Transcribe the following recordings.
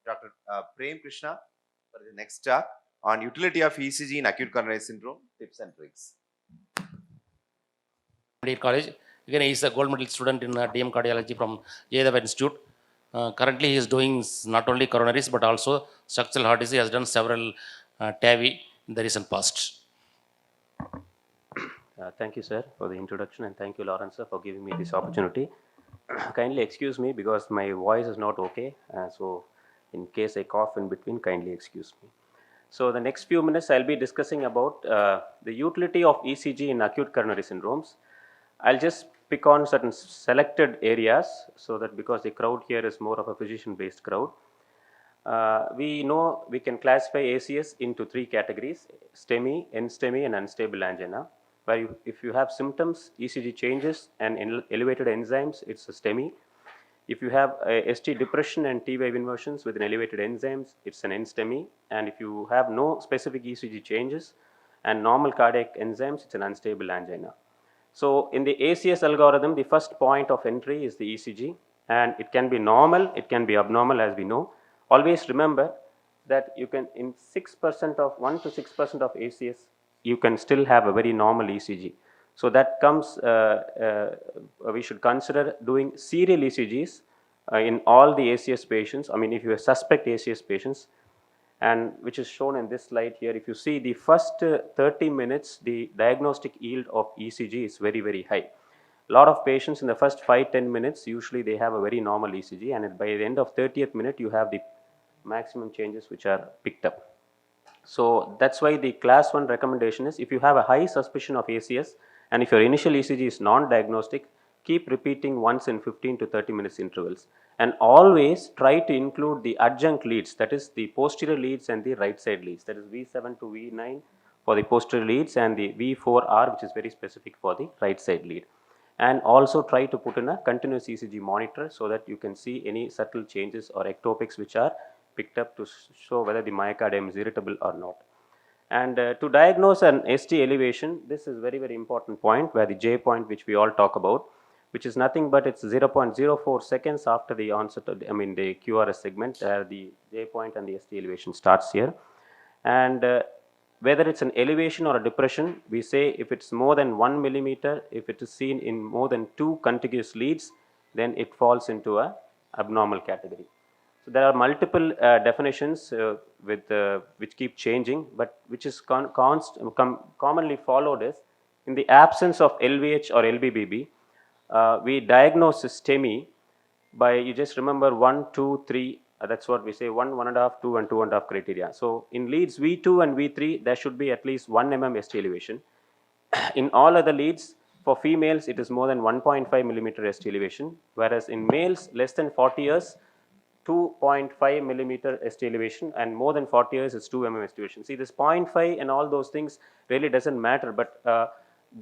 Dr. Prem Krishna for the next talk on utility of ECG in acute coronary syndrome, tips and tricks. College. Again, he is a gold medal student in DM cardiology from Jayadeva Institute. Currently, he is doing not only coronaries but also structural heart disease. He has done several TAVI in the recent past. Thank you, sir, for the introduction, and thank you, Lawrence, sir, for giving me this opportunity. Kindly excuse me because my voice is not okay. So, in case I cough in between, kindly excuse me. So, the next few minutes I'll be discussing about the utility of ECG in acute coronary syndromes. I'll just pick on certain selected areas so that because the crowd here is more of a physician-based crowd. We know we can classify ACS into three categories: STEMI, NSTEMI, and unstable angina. Where if you have symptoms, ECG changes, and elevated enzymes, it's a STEMI. If you have ST depression and T wave inversions with an elevated enzymes, it's an NSTEMI. And if you have no specific ECG changes and normal cardiac enzymes, it's an unstable angina. So in the ACS algorithm, the first point of entry is the ECG, and it can be normal, it can be abnormal, as we know. Always remember that you can, in 6% of 1 to 6% of ACS, you can still have a very normal ECG. So that comes, we should consider doing serial ECGs in all the ACS patients. I mean, if you suspect ACS patients, and which is shown in this slide here. If you see the first 30 minutes, the diagnostic yield of ECG is very, very high. A lot of patients in the first 5-10 minutes, usually they have a very normal ECG, and by the end of 30th minute, you have the maximum changes which are picked up. So that's why the class 1 recommendation is, if you have a high suspicion of ACS and if your initial ECG is non-diagnostic, keep repeating once in 15 to 30 minutes intervals, and always try to include the adjunct leads, that is the posterior leads and the right side leads, that is V7 to V9 for the posterior leads and the V4R, which is very specific for the right side lead. And also try to put in a continuous ECG monitor so that you can see any subtle changes or ectopics which are picked up to show whether the myocardium is irritable or not. And to diagnose an ST elevation, this is very, very important point, where the J point, which we all talk about, which is nothing but it's 0.04 seconds after the onset of the QRS segment, the J point and the ST elevation starts here. And whether it's an elevation or a depression, we say if it's more than 1 millimeter, if it is seen in more than 2 contiguous leads, then it falls into a abnormal category. So there are multiple definitions which keep changing, but which is commonly followed is, in the absence of LVH or LBBB, we diagnose STEMI by, you just remember 1, 2, 3, that's what we say, 1, 1.5, 2 and 2.5 criteria. So in leads V2 and V3, there should be at least 1 mm ST elevation. In all other leads, for females, it is more than 1.5 millimeter ST elevation, whereas in males less than 40 years, 2.5 millimeter ST elevation, and more than 40 years is 2 mm ST elevation. See, this 0.5 and all those things really doesn't matter, but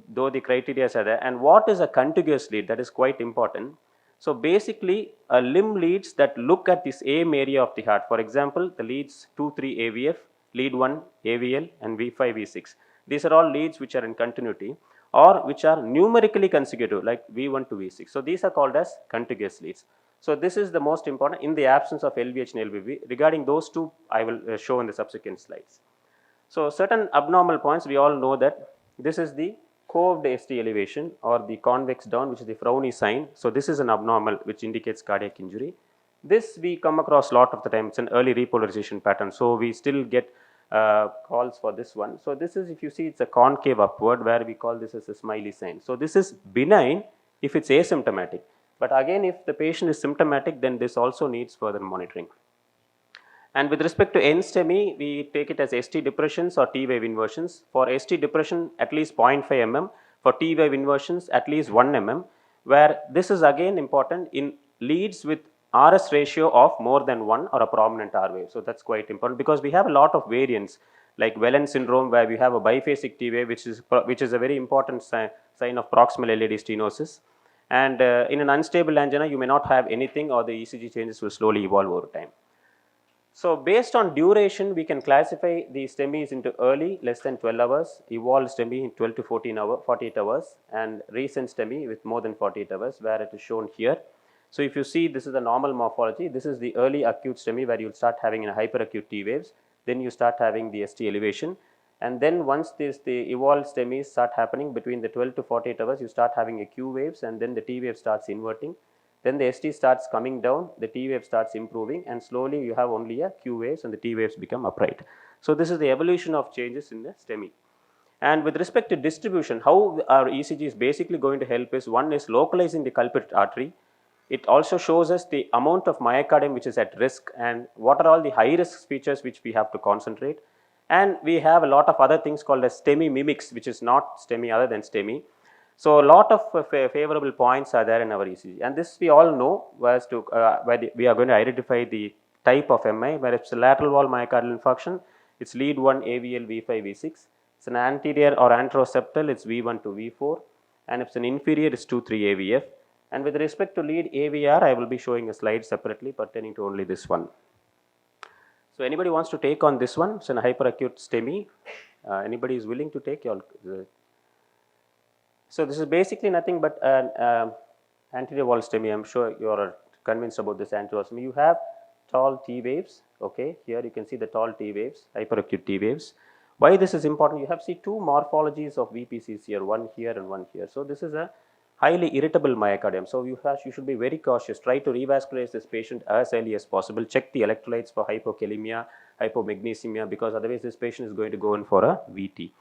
though the criteria are there. And what is a contiguous lead? That is quite important. So basically, a limb leads that look at this aim area of the heart. For example, the leads 2, 3 AVF, lead 1 AVL, and V5, V6. These are all leads which are in continuity or which are numerically consecutive, like V1 to V6. So these are called as contiguous leads. So this is the most important in the absence of LVH and LBB. Regarding those two, I will show in the subsequent slides. So certain abnormal points, we all know that this is the coved ST elevation or the convex down, which is the Frowney sign. So this is an abnormal which indicates cardiac injury. This we come across a lot of the time. It's an early repolarization pattern. So we still get calls for this one. So this is, if you see, it's a concave upward, where we call this as a smiley sign. So this is benign if it's asymptomatic. But again, if the patient is symptomatic, then this also needs further monitoring. And with respect to NSTEMI, we take it as ST depressions or T wave inversions. For ST depression, at least 0.5 mm. For T wave inversions, at least 1 mm. Where this is again important in leads with RS ratio of more than 1 or a prominent R wave. So that's quite important, because we have a lot of variants like Wellen syndrome, where we have a biphasic T wave, which is a very important sign of proximal LAD stenosis. And in an unstable angina, you may not have anything, or the ECG changes will slowly evolve over time. So based on duration, we can classify the STEMIs into early, less than 12 hours, evolved STEMI in 12 to 48 hours, and recent STEMI with more than 48 hours, where it is shown here. So if you see, this is the normal morphology. This is the early acute STEMI where you'll start having a hyperacute T waves. Then you start having the ST elevation. And then once the evolved STEMIs start happening between the 12 to 48 hours, you start having a Q waves, and then the T wave starts inverting. Then the ST starts coming down, the T wave starts improving, and slowly you have only a Q waves and the T waves become upright. So this is the evolution of changes in the STEMI. And with respect to distribution, how our ECG is basically going to help is, one is localizing the culprit artery. It also shows us the amount of myocardium which is at risk and what are all the high risk features which we have to concentrate. And we have a lot of other things called as STEMI mimics, which is not STEMI other than STEMI. So a lot of favorable points are there in our ECG, and this we all know was to we are going to identify the type of MI, where it's a lateral wall myocardial infarction, it's lead 1 AVL V5 V6. It's an anterior or anteroseptal, it's V1 to V4, and if it's an inferior, it's 2-3 AVF. And with respect to lead AVR, I will be showing a slide separately pertaining to only this one. So anybody wants to take on this one? It's an hyperacute STEMI. Anybody is willing to take your. So this is basically nothing but an anterior wall STEMI. I'm sure you are convinced about this anterior wall STEMI. You have tall T waves. Okay, here you can see the tall T waves, hyperacute T waves. Why this is important? You have see two morphologies of VPCs here, one here and one here. So this is a highly irritable myocardium. So you should be very cautious. Try to revascularize this patient as early as possible. Check the electrolytes for hypokalemia, hypomagnesemia, because otherwise this patient is going to go in for a VT.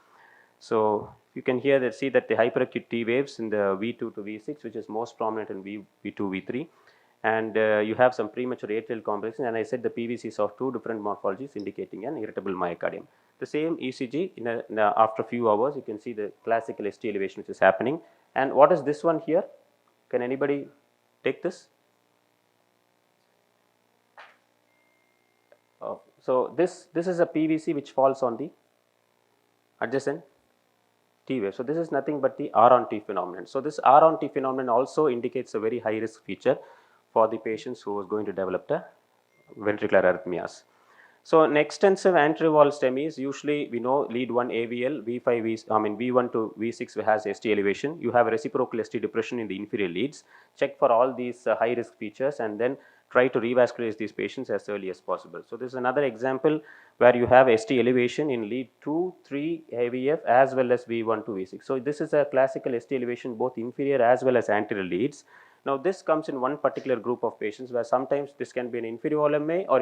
So you can here see that the hyperacute T waves in the V2 to V6, which is most prominent in V2, V3. And you have some premature atrial compression, and I said the PVCs of two different morphologies indicating an irritable myocardium. The same ECG after a few hours, you can see the classical ST elevation which is happening. And what is this one here? Can anybody take this? So this is a PVC which falls on the adjacent T wave. So this is nothing but the R on T phenomenon. So this R on T phenomenon also indicates a very high risk feature for the patients who is going to develop the ventricular arrhythmias. So an extensive anterior wall STEMI is usually, we know, lead 1 AVL, V1 to V6 has ST elevation. You have a reciprocal ST depression in the inferior leads. Check for all these high risk features and then try to revascularize these patients as early as possible. So this is another example where you have ST elevation in lead 2, 3 AVF as well as V1 to V6. So this is a classical ST elevation both inferior as well as anterior leads. Now this comes in one particular group of patients where sometimes this can be an inferior wall MA, or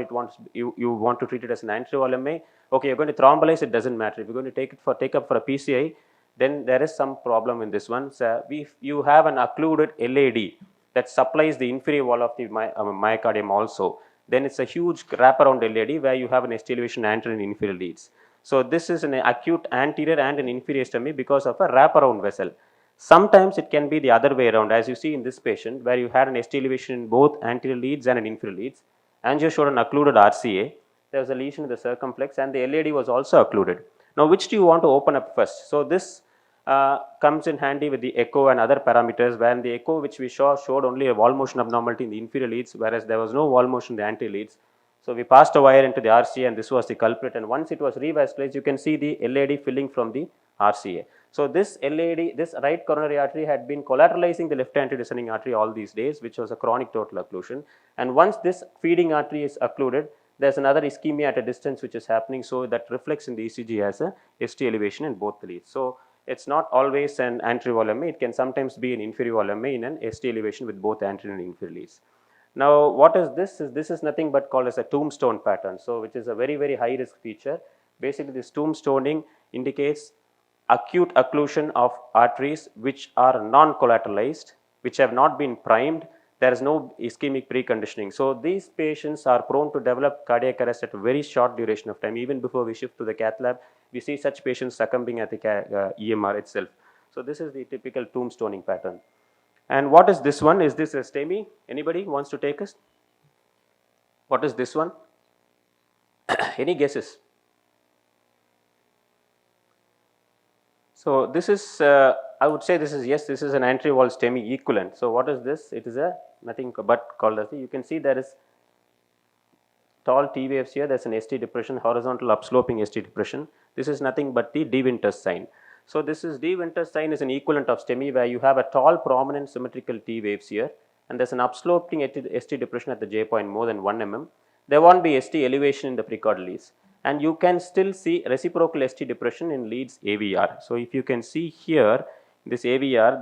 you want to treat it as an anterior wall MA. Okay, you're going to thrombolize, it doesn't matter. If you're going to take up for a PCI, then there is some problem in this one. So you have an occluded LAD that supplies the inferior wall of the myocardium also. Then it's a huge wraparound LAD where you have an ST elevation anterior and inferior leads. So this is an acute anterior and an inferior STEMI because of a wraparound vessel. Sometimes it can be the other way around, as you see in this patient where you had an ST elevation in both anterior leads and an inferior leads. Angio showed an occluded RCA. There was a lesion in the circumflex and the LAD was also occluded. Now which do you want to open up first? So this comes in handy with the echo and other parameters, where the echo which we showed only a wall motion abnormality in the inferior leads, whereas there was no wall motion in the anterior leads. So we passed a wire into the RCA and this was the culprit, and once it was revascularized, you can see the LAD filling from the RCA. So this LAD, this right coronary artery had been collateralizing the left antidescending artery all these days, which was a chronic total occlusion. And once this feeding artery is occluded, there's another ischemia at a distance which is happening, so that reflects in the ECG as a ST elevation in both the leads. So it's not always an anterior wall MA, it can sometimes be an inferior wall MA in an ST elevation with both anterior and inferior leads. Now what is this? This is nothing but called as a tombstone pattern, so which is a very, very high risk feature. Basically this tombstoning indicates acute occlusion of arteries which are non-collateralized, which have not been primed. There is no ischemic preconditioning. So these patients are prone to develop cardiac arrest at a very short duration of time. Even before we shift to the cath lab, we see such patients succumbing at the EMR itself. So this is the typical tombstoning pattern. And what is this one? Is this a STEMI? Anybody wants to take us? What is this one? Any guesses? So this is, I would say this is, yes, this is an anterior wall STEMI equivalent. So what is this? It is a nothing but called as, you can see there is tall T waves here, there's an ST depression, horizontal upsloping ST depression. This is nothing but the De Winter's sign. So this is De Winter's sign is an equivalent of STEMI where you have a tall prominent symmetrical T waves here, and there's an upsloping ST depression at the J point more than 1 mm, there won't be ST elevation in the precordial leads. And you can still see reciprocal ST depression in leads AVR. So if you can see here, this AVR,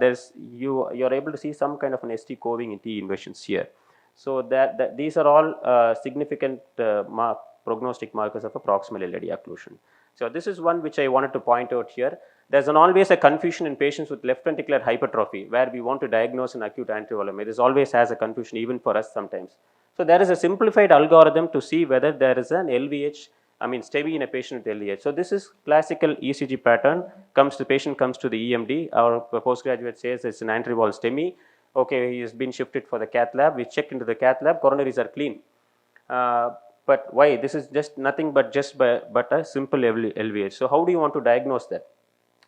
you're able to see some kind of an ST coving in T inversions here. So that these are all significant prognostic markers of a proximal LAD occlusion. So this is one which I wanted to point out here. There's always a confusion in patients with left ventricular hypertrophy where we want to diagnose an acute anterior volume. This always has a confusion even for us sometimes. So there is a simplified algorithm to see whether there is an LVH, STEMI in a patient with LVH. So this is classical ECG pattern. The patient comes to the EMD. Our postgraduate says it's an anterior wall STEMI. Okay, he has been shifted for the cath lab. We checked into the cath lab. Coronaries are clean. But why? This is just nothing but a simple LVH. So how do you want to diagnose that?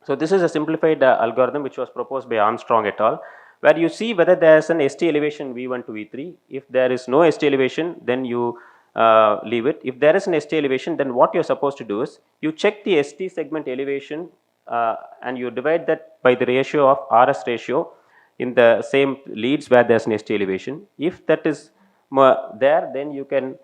So this is a simplified algorithm which was proposed by Armstrong et al., where you see whether there is an ST elevation V1 to V3. If there is no ST elevation, then you leave it. If there is an ST elevation, then what you're supposed to do is you check the ST segment elevation and you divide that by the ratio of RS ratio in the same leads where there's an ST elevation. If that is there, then you can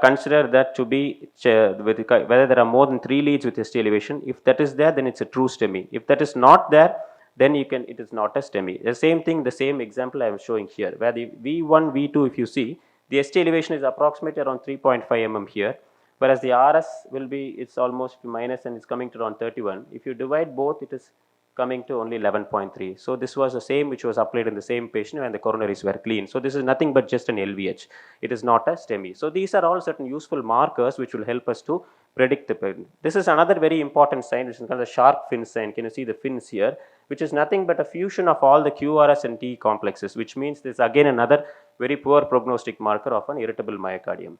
consider that to be whether there are more than 3 leads with ST elevation. If that is there, then it's a true STEMI. If that is not there, then it is not a STEMI. The same thing, the same example I am showing here, where the V1, V2, if you see, the ST elevation is approximately around 3.5 mm here, whereas the RS will be, it's almost minus and it's coming to around 31. If you divide both, it is coming to only 11.3. So this was the same which was applied in the same patient when the coronaries were clean. So this is nothing but just an LVH. It is not a STEMI. So these are all certain useful markers which will help us to predict the patient. This is another very important sign, which is called the shark fin sign. Can you see the fins here? Which is nothing but a fusion of all the QRS and T complexes, which means this is again another very poor prognostic marker of an irritable myocardium.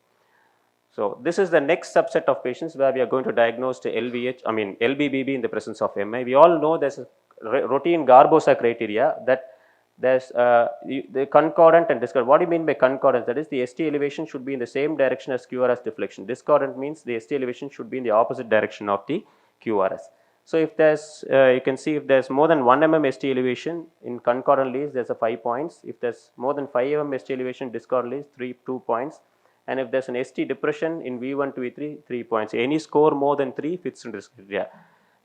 So this is the next subset of patients where we are going to diagnose the LBBB in the presence of MI. We all know there's a routine Garbosa criteria that there's the concordant and discordant. What do you mean by concordant? That is, the ST elevation should be in the same direction as QRS deflection. Discordant means the ST elevation should be in the opposite direction of the QRS. So if there's, you can see if there's more than 1 mm ST elevation in concordant leads, there's a 5 points. If there's more than 5 mm ST elevation discordant leads, 2 points. And if there's an ST depression in V1 to V3, 3 points. Any score more than 3 fits into this criteria.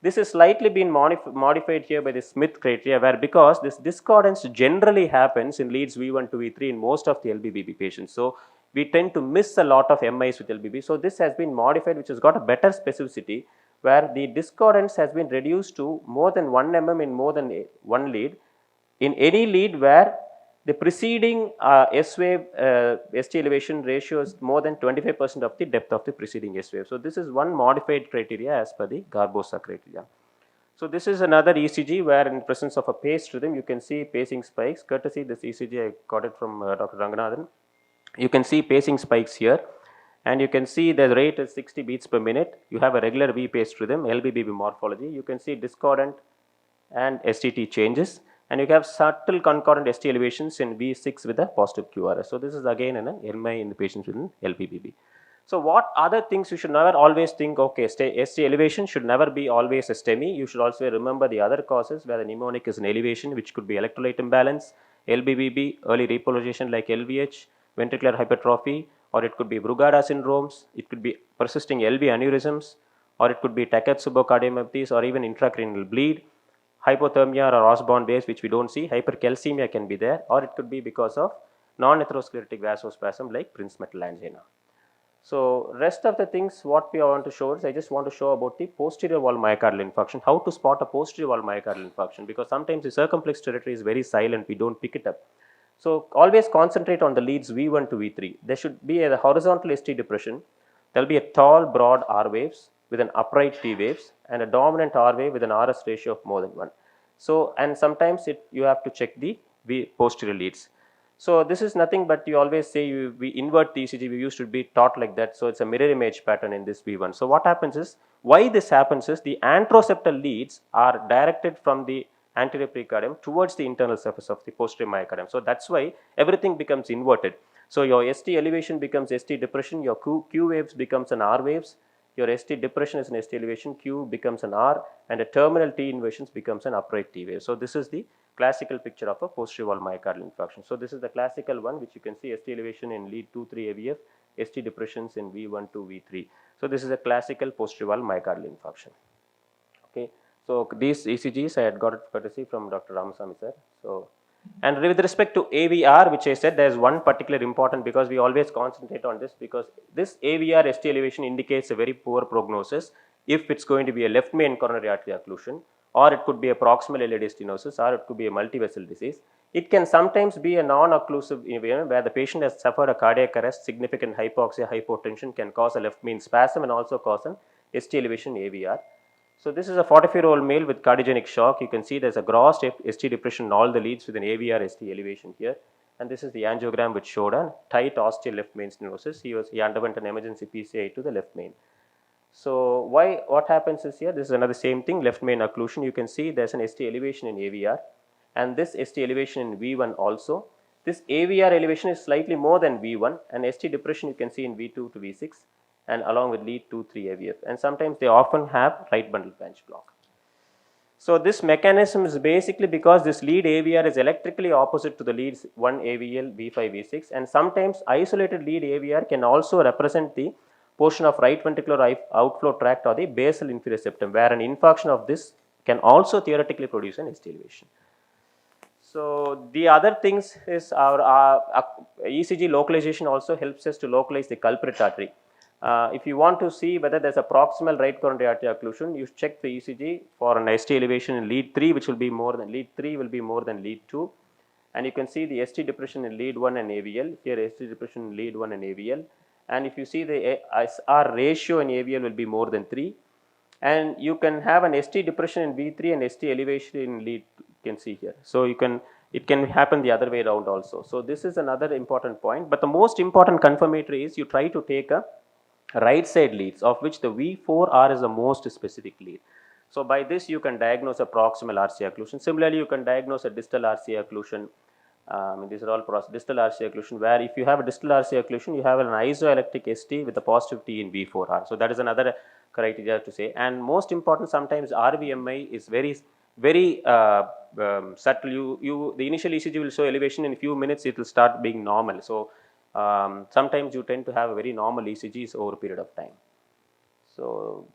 This is slightly been modified here by the Smith criteria, where because this discordance generally happens in leads V1 to V3 in most of the LBBB patients. So we tend to miss a lot of MIs with LBB. So this has been modified, which has got a better specificity, where the discordance has been reduced to more than 1 mm in more than one lead, in any lead where the preceding S-wave ST elevation ratio is more than 25% of the depth of the preceding S-wave. So this is one modified criteria as per the Garbosa criteria. So this is another ECG where in presence of a paced rhythm, you can see pacing spikes. Courtesy this ECG, I got it from Dr. Ranganathan. You can see pacing spikes here, and you can see the rate is 60 beats per minute. You have a regular V-paced rhythm, LBBB morphology. You can see discordant and STT changes. And you have subtle concordant ST elevations in V6 with a positive QRS. So this is again an MI in the patients with LBBB. So what other things you should never always think, okay, ST elevation should never be always a STEMI. You should also remember the other causes where the mnemonic is an elevation, which could be electrolyte imbalance, LBBB, early repolarization like LVH, ventricular hypertrophy, or it could be Brugada syndromes, it could be persisting LV aneurysms, or it could be Takotsubo cardiomyopathies, or even intracranial bleed. Hypothermia or Osborne base, which we don't see. Hypercalcemia can be there, or it could be because of non-atherosclerotic vasospasm like Prince metal angina. So rest of the things what we want to show is, I just want to show about the posterior wall myocardial infarction, how to spot a posterior wall myocardial infarction, because sometimes the circumflex territory is very silent, we don't pick it up. So always concentrate on the leads V1 to V3. There should be a horizontal ST depression. There will be a tall broad R waves with an upright T waves and a dominant R wave with an RS ratio of more than 1. So, and sometimes you have to check the posterior leads. So this is nothing but you always say we invert the ECG, we used to be taught like that. So it's a mirror image pattern in this V1. So what happens is, why this happens is the anteroseptal leads are directed from the anterior precardium towards the internal surface of the posterior myocardium. So that's why everything becomes inverted. So your ST elevation becomes ST depression, your Q waves becomes an R waves, your ST depression is an ST elevation, Q becomes an R, and a terminal T inversions becomes an upright T wave. So this is the classical picture of a posterior wall myocardial infarction. So this is the classical one, which you can see ST elevation in lead 2-3 AVF, ST depressions in V1 to V3. So this is a classical posterior wall myocardial infarction. Okay, so these ECGs I had got it courtesy from Dr. Ramasamy sir. So, and with respect to AVR, which I said, there is one particular important, because we always concentrate on this, because this AVR ST elevation indicates a very poor prognosis if it's going to be a left main coronary artery occlusion, or it could be a proximal LAD stenosis, or it could be a multivessel disease. It can sometimes be a non-occlusive event where the patient has suffered a cardiac arrest, significant hypoxia, hypotension can cause a left main spasm and also cause an ST elevation AVR. So this is a 44-year-old male with cardiogenic shock. You can see there's a gross ST depression in all the leads with an AVR ST elevation here. And this is the angiogram which showed a tight ostial left main stenosis. He underwent an emergency PCI to the left main. So what happens is here, this is another same thing, left main occlusion. You can see there's an ST elevation in AVR and this ST elevation in V1 also. This AVR elevation is slightly more than V1 and ST depression you can see in V2 to V6 and along with lead 2-3 AVF, and sometimes they often have right bundle branch block. So this mechanism is basically because this lead AVR is electrically opposite to the leads 1 AVL, V5, V6, and sometimes isolated lead AVR can also represent the portion of right ventricular outflow tract or the basal inferior septum, where an infarction of this can also theoretically produce an ST elevation. So the other things is our ECG localization also helps us to localize the culprit artery. If you want to see whether there's a proximal right coronary artery occlusion, you check the ECG for an ST elevation in lead 3, which will be more than lead 3 will be more than lead 2, and you can see the ST depression in lead 1 and AVL. Here ST depression in lead 1 and AVL, and if you see the SR ratio in AVL will be more than 3, and you can have an ST depression in V3 and ST elevation in lead 2, you can see here. So it can happen the other way around also. So this is another important point, but the most important confirmatory is you try to take a right side leads, of which the V4R is the most specific lead. So by this you can diagnose a proximal RCA occlusion. Similarly, you can diagnose a distal RCA occlusion. These are all distal RCA occlusion, where if you have a distal RCA occlusion, you have an isoelectric ST with a positive T in V4R. So that is another criteria to say. And most important, sometimes RVMI is very subtle. The initial ECG will show elevation, in a few minutes it will start being normal. So sometimes you tend to have a very normal ECGs over a period of time. So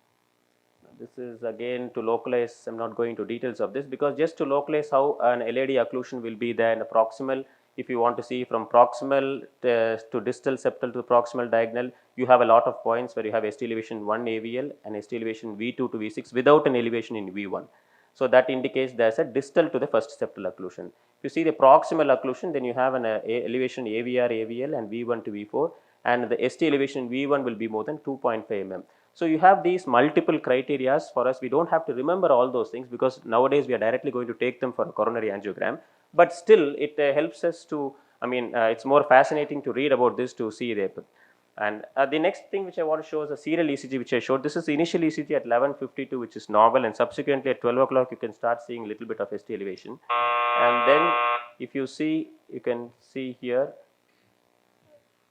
this is again to localize. I'm not going into details of this, because just to localize how an LAD occlusion will be there in a proximal. If you want to see from proximal to distal septal to proximal diagonal, you have a lot of points where you have ST elevation 1 AVL and ST elevation V2 to V6 without an elevation in V1. So that indicates there's a distal to the first septal occlusion. If you see the proximal occlusion, then you have an elevation AVR, AVL and V1 to V4, and the ST elevation V1 will be more than 2.5 mm. So you have these multiple criteria for us. We don't have to remember all those things, because nowadays we are directly going to take them for a coronary angiogram. But still, it helps us to, it's more fascinating to read about this, to see the. And the next thing which I want to show is a serial ECG which I showed. This is the initial ECG at 11:52, which is normal, and subsequently at 12 o'clock you can start seeing a little bit of ST elevation. And then if you see, you can see here,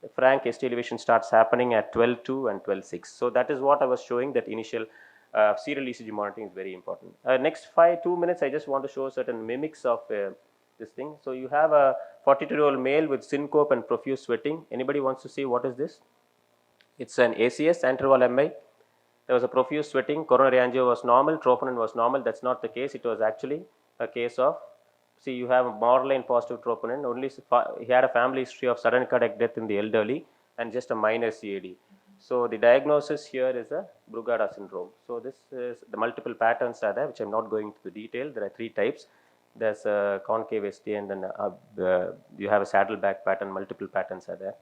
the frank ST elevation starts happening at 12:02 and 12:06. So that is what I was showing, that initial serial ECG monitoring is very important. Next 2 minutes, I just want to show certain mimics of this thing. So you have a 42-year-old male with syncope and profuse sweating. Anybody wants to see what is this? It's an ACS, anterval MI. There was a profuse sweating. Coronary angio was normal. Troponin was normal. That's not the case. It was actually a case of, see, you have a borderline positive troponin. Only he had a family history of sudden cardiac death in the elderly and just a minor CAD. So the diagnosis here is a Brugada syndrome. So this is the multiple patterns are there, which I'm not going into the detail. There are 3 types. There's a concave ST, and then you have a saddleback pattern. Multiple patterns are there.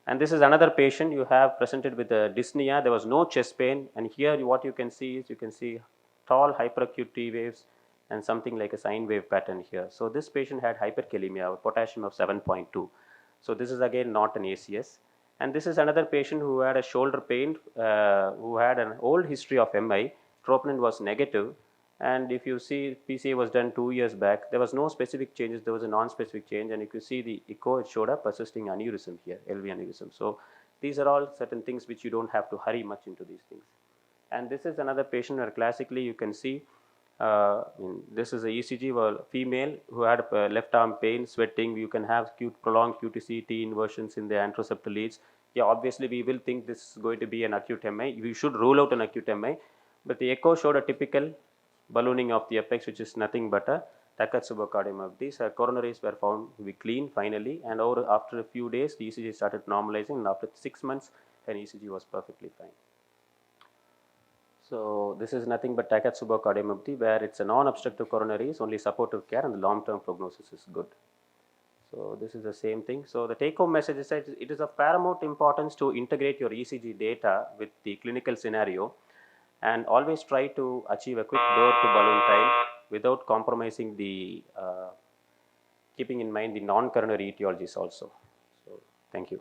And this is another patient you have presented with a dyspnea. There was no chest pain, and here what you can see is, you can see tall hyperacute T waves and something like a sine wave pattern here. So this patient had hyperkalemia, potassium of 7.2. So this is again not an ACS. And this is another patient who had a shoulder pain, who had an old history of MI. Troponin was negative. And if you see, PCA was done 2 years back. There was no specific changes. There was a non-specific change. And if you see the echo, it showed a persisting aneurysm here, LV aneurysm. So these are all certain things which you don't have to hurry much into these things. And this is another patient where classically you can see This is a ECG for female who had left arm pain, sweating. You can have prolonged QTCT inversions in the anteroseptal leads. Yeah, obviously we will think this is going to be an acute MI. We should rule out an acute MI, but the echo showed a typical ballooning of the apex, which is nothing but a Takotsubo cardiomyopathy. These coronaries were found to be clean finally, and after a few days, the ECG started normalizing, and after 6 months, an ECG was perfectly fine. So this is nothing but Takotsubo cardiomyopathy, where it's a non-obstructive coronaries, only supportive care, and the long-term prognosis is good. So this is the same thing. So the take-home message is that it is of paramount importance to integrate your ECG data with the clinical scenario, and always try to achieve a quick door to balloon time without compromising the keeping in mind the non-coronary etiologies also. So thank you.